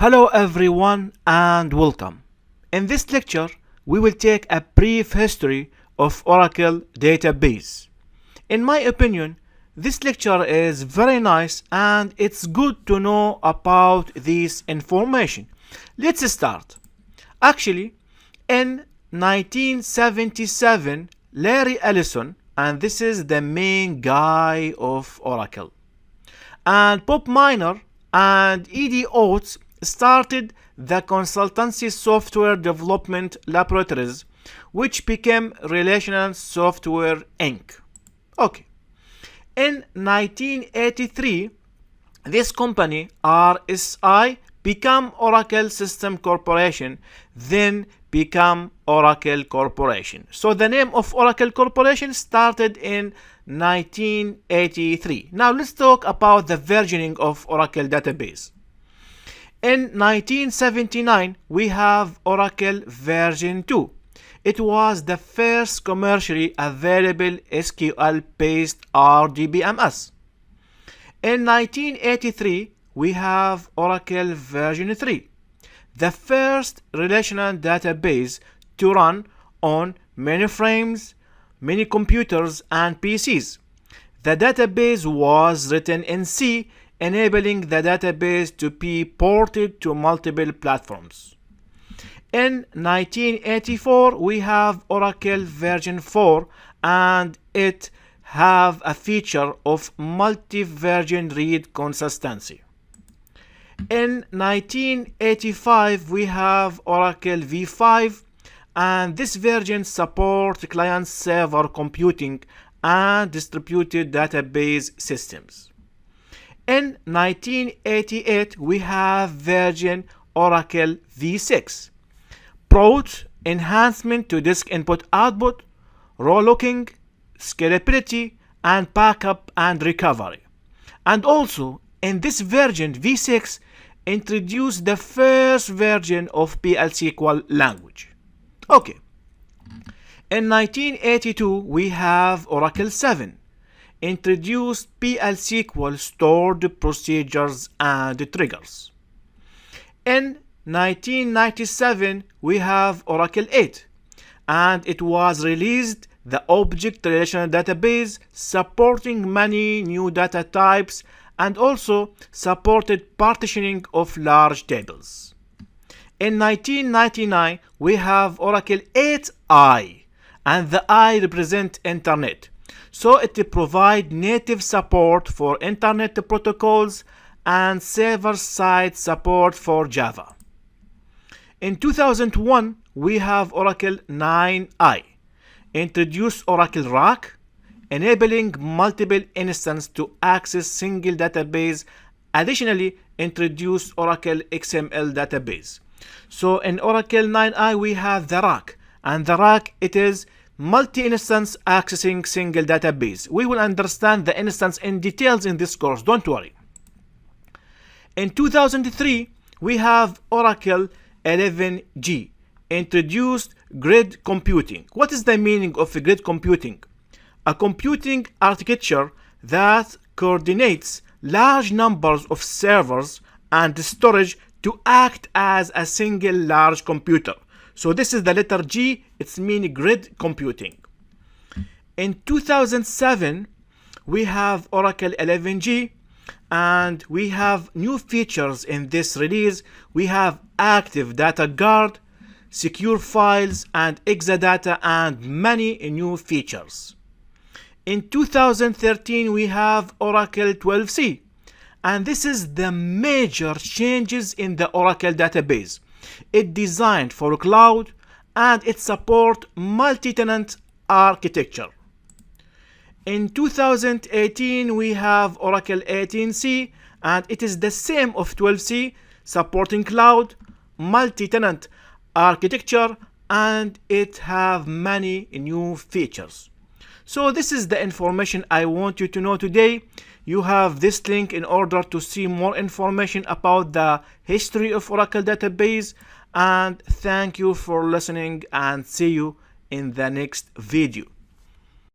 Hello everyone and welcome. In this lecture, we will take a brief history of Oracle database. In my opinion, this lecture is very nice and it's good to know about this information. Let's start. Actually, in 1977, Larry Ellison, and this is the main guy of Oracle, and Bob Miner and E.D. Oates started the consultancy software development laboratories, which became Relational Software Inc. Okay. In 1983, this company, RSI, became Oracle System Corporation, then became Oracle Corporation. So the name of Oracle Corporation started in 1983. Now let's talk about the versioning of Oracle database. In 1979, we have Oracle version 2. It was the first commercially available SQL-based RDBMS. In 1983, we have Oracle version 3, the first relational database to run on mainframes, mini computers, and PCs. The database was written in C, enabling the database to be ported to multiple platforms. In 1984, we have Oracle version 4, and it have a feature of multi-version read consistency. In 1985, we have Oracle v5, and this version supports client-server computing and distributed database systems. In 1988, we have version Oracle v6, brought enhancement to disk input-output, row looking, scalability, and backup and recovery. And also, in this version, v6 introduced the first version of PL/SQL language. Okay. In 1982, we have Oracle 7, introduced PL/SQL stored procedures and triggers. In 1997, we have Oracle 8, and it was released the Object Relational Database, supporting many new data types and also supported partitioning of large tables. In 1999, we have Oracle 8i, and the I represent Internet. So it provides native support for Internet protocols and server-side support for Java. In 2001, we have Oracle 9i, introduced Oracle RAC, enabling multiple instances to access single database. Additionally, introduced Oracle XML database. So in Oracle 9i, we have the RAC, and the RAC, it is multi-instance accessing single database. We will understand the instance in details in this course, don't worry. In 2003, we have Oracle 11g, introduced grid computing. What is the meaning of grid computing? A computing architecture that coordinates large numbers of servers and storage to act as a single large computer. So this is the letter G, it's meaning grid computing. In 2007, we have Oracle 11g, and we have new features in this release. We have Active Data Guard, secure files, and Exadata, and many new features. In 2013, we have Oracle 12c, and this is the major changes in the Oracle database. It designed for cloud, and it supports multi-tenant architecture. In 2018, we have Oracle 18c, and it is the same of 12c, supporting cloud, multi-tenant architecture, and it have many new features. So this is the information I want you to know today. You have this link in order to see more information about the history of Oracle database, and thank you for listening, and see you in the next video.